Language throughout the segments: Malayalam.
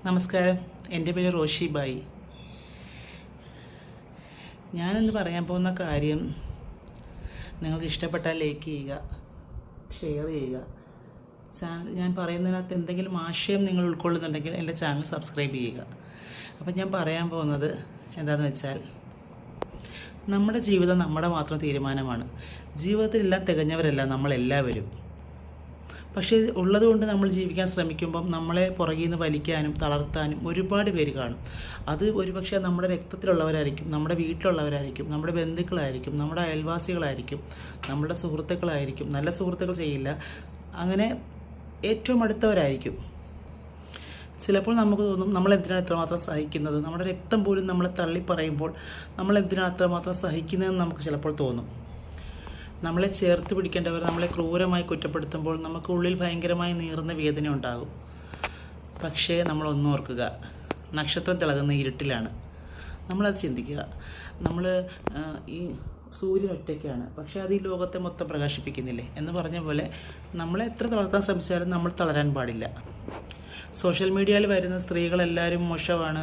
നമസ്കാരം, എൻ്റെ പേര് റോഷി ബായി. ഞാനിന്ന് പറയാൻ പോകുന്ന കാര്യം നിങ്ങൾക്ക് ഇഷ്ടപ്പെട്ടാൽ ലൈക്ക് ചെയ്യുക, ഷെയർ ചെയ്യുക. ഞാൻ പറയുന്നതിനകത്ത് എന്തെങ്കിലും ആശയം നിങ്ങൾ ഉൾക്കൊള്ളുന്നുണ്ടെങ്കിൽ എൻ്റെ ചാനൽ സബ്സ്ക്രൈബ് ചെയ്യുക. അപ്പം ഞാൻ പറയാൻ പോകുന്നത് എന്താണെന്ന് വെച്ചാൽ, നമ്മുടെ ജീവിതം നമ്മുടെ മാത്രം തീരുമാനമാണ്. ജീവിതത്തിലെല്ലാം തികഞ്ഞവരല്ല നമ്മളെല്ലാവരും. പക്ഷേ ഉള്ളതുകൊണ്ട് നമ്മൾ ജീവിക്കാൻ ശ്രമിക്കുമ്പം നമ്മളെ പുറകിൽ നിന്ന് വലിക്കാനും തളർത്താനും ഒരുപാട് പേര് കാണും. അത് ഒരുപക്ഷെ നമ്മുടെ രക്തത്തിലുള്ളവരായിരിക്കും, നമ്മുടെ വീട്ടിലുള്ളവരായിരിക്കും, നമ്മുടെ ബന്ധുക്കളായിരിക്കും, നമ്മുടെ അയൽവാസികളായിരിക്കും, നമ്മുടെ സുഹൃത്തുക്കളായിരിക്കും. നല്ല സുഹൃത്തുക്കൾ ചെയ്യില്ല, അങ്ങനെ ഏറ്റവും അടുത്തവരായിരിക്കും. ചിലപ്പോൾ നമുക്ക് തോന്നും, നമ്മൾ എന്തിനാണ് ഇത്രമാത്രം സഹിക്കുന്നത്? നമ്മുടെ രക്തം പോലും നമ്മളെ തള്ളി പറയുമ്പോൾ നമ്മൾ എന്തിനാണ് അത്രമാത്രം സഹിക്കുന്നതെന്ന് നമുക്ക് ചിലപ്പോൾ തോന്നും. നമ്മളെ ചേർത്ത് പിടിക്കേണ്ടവർ നമ്മളെ ക്രൂരമായി കുറ്റപ്പെടുത്തുമ്പോൾ നമുക്ക് ഉള്ളിൽ ഭയങ്കരമായി നീറുന്ന വേദന ഉണ്ടാകും. പക്ഷേ നമ്മളൊന്നും ഓർക്കുക, നക്ഷത്രം തിളങ്ങുന്ന ഇരുട്ടിലാണ്. നമ്മളത് ചിന്തിക്കുക. നമ്മൾ ഈ സൂര്യൻ ഒറ്റയ്ക്കാണ്, പക്ഷേ അത് ഈ ലോകത്തെ മൊത്തം പ്രകാശിപ്പിക്കുന്നില്ലേ എന്ന് പറഞ്ഞ പോലെ നമ്മളെ എത്ര തളർത്താൻ ശ്രമിച്ചാലും നമ്മൾ തളരാൻ പാടില്ല. സോഷ്യൽ മീഡിയയിൽ വരുന്ന സ്ത്രീകളെല്ലാവരും മോശമാണ്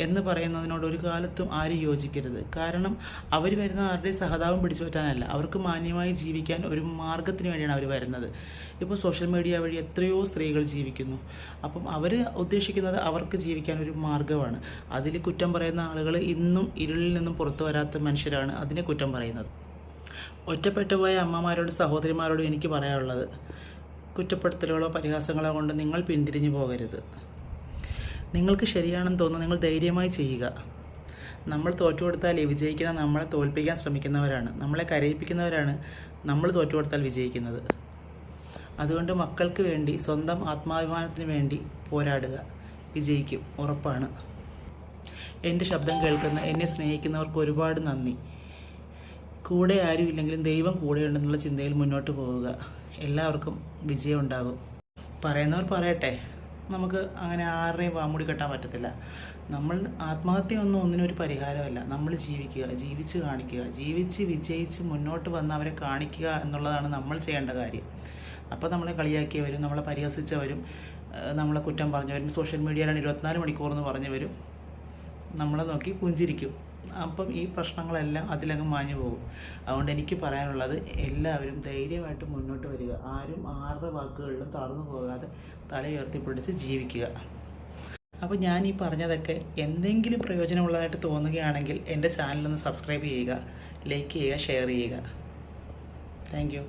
എന്ന് പറയുന്നതിനോട് ഒരു കാലത്തും ആരും യോജിക്കരുത്. കാരണം അവർ വരുന്ന ആരുടെയും സഹതാപം പിടിച്ചു പറ്റാനല്ല, അവർക്ക് മാന്യമായി ജീവിക്കാൻ ഒരു മാർഗത്തിന് വേണ്ടിയാണ് അവർ വരുന്നത്. ഇപ്പോൾ സോഷ്യൽ മീഡിയ വഴി എത്രയോ സ്ത്രീകൾ ജീവിക്കുന്നു. അപ്പം അവർ ഉദ്ദേശിക്കുന്നത് അവർക്ക് ജീവിക്കാൻ ഒരു മാർഗമാണ്. അതിൽ കുറ്റം പറയുന്ന ആളുകൾ ഇന്നും ഇരുളിൽ നിന്നും പുറത്തു വരാത്ത മനുഷ്യരാണ് അതിനെ കുറ്റം പറയുന്നത്. ഒറ്റപ്പെട്ടുപോയ അമ്മമാരോടും സഹോദരിമാരോടും എനിക്ക് പറയാനുള്ളത്, കുറ്റപ്പെടുത്തലുകളോ പരിഹാസങ്ങളോ കൊണ്ട് നിങ്ങൾ പിന്തിരിഞ്ഞു പോകരുത്. നിങ്ങൾക്ക് ശരിയാണെന്ന് തോന്നുന്നു, നിങ്ങൾ ധൈര്യമായി ചെയ്യുക. നമ്മൾ തോറ്റുകൊടുത്താൽ വിജയിക്കുന്ന നമ്മളെ തോൽപ്പിക്കാൻ ശ്രമിക്കുന്നവരാണ്, നമ്മളെ കരയിപ്പിക്കുന്നവരാണ് നമ്മൾ തോറ്റുകൊടുത്താൽ വിജയിക്കുന്നത്. അതുകൊണ്ട് മക്കൾക്ക് വേണ്ടി, സ്വന്തം ആത്മാഭിമാനത്തിന് വേണ്ടി പോരാടുക. വിജയിക്കും, ഉറപ്പാണ്. എൻ്റെ ശബ്ദം കേൾക്കുന്ന, എന്നെ സ്നേഹിക്കുന്നവർക്ക് ഒരുപാട് നന്ദി. കൂടെ ആരും ഇല്ലെങ്കിലും ദൈവം കൂടെയുണ്ടെന്നുള്ള ചിന്തയിൽ മുന്നോട്ട് പോവുക. എല്ലാവർക്കും വിജയം ഉണ്ടാകും. പറയുന്നവർ പറയട്ടെ, നമുക്ക് അങ്ങനെ ആരുടെയും വാമൂടി കെട്ടാൻ പറ്റത്തില്ല. നമ്മൾ ആത്മഹത്യ ഒന്നിനൊരു പരിഹാരമല്ല. നമ്മൾ ജീവിക്കുക, ജീവിച്ച് കാണിക്കുക, ജീവിച്ച് വിജയിച്ച് മുന്നോട്ട് വന്ന് അവരെ കാണിക്കുക എന്നുള്ളതാണ് നമ്മൾ ചെയ്യേണ്ട കാര്യം. അപ്പോൾ നമ്മളെ കളിയാക്കിയവരും, നമ്മളെ പരിഹസിച്ചവരും, നമ്മളെ കുറ്റം പറഞ്ഞവരും, സോഷ്യൽ മീഡിയയിലാണ് 24 മണിക്കൂറെന്ന് പറഞ്ഞവരും നമ്മളെ നോക്കി പുഞ്ചിരിക്കും. അപ്പം ഈ പ്രശ്നങ്ങളെല്ലാം അതിലങ്ങ് മാഞ്ഞു പോകും. അതുകൊണ്ട് എനിക്ക് പറയാനുള്ളത്, എല്ലാവരും ധൈര്യമായിട്ട് മുന്നോട്ട് വരിക. ആരും ആരുടെ വാക്കുകളിലും തളർന്നു പോകാതെ തല ഉയർത്തിപ്പിടിച്ച് ജീവിക്കുക. അപ്പോൾ ഞാൻ ഈ പറഞ്ഞതൊക്കെ എന്തെങ്കിലും പ്രയോജനമുള്ളതായിട്ട് തോന്നുകയാണെങ്കിൽ എൻ്റെ ചാനലൊന്ന് സബ്സ്ക്രൈബ് ചെയ്യുക, ലൈക്ക് ചെയ്യുക, ഷെയർ ചെയ്യുക. Thank you.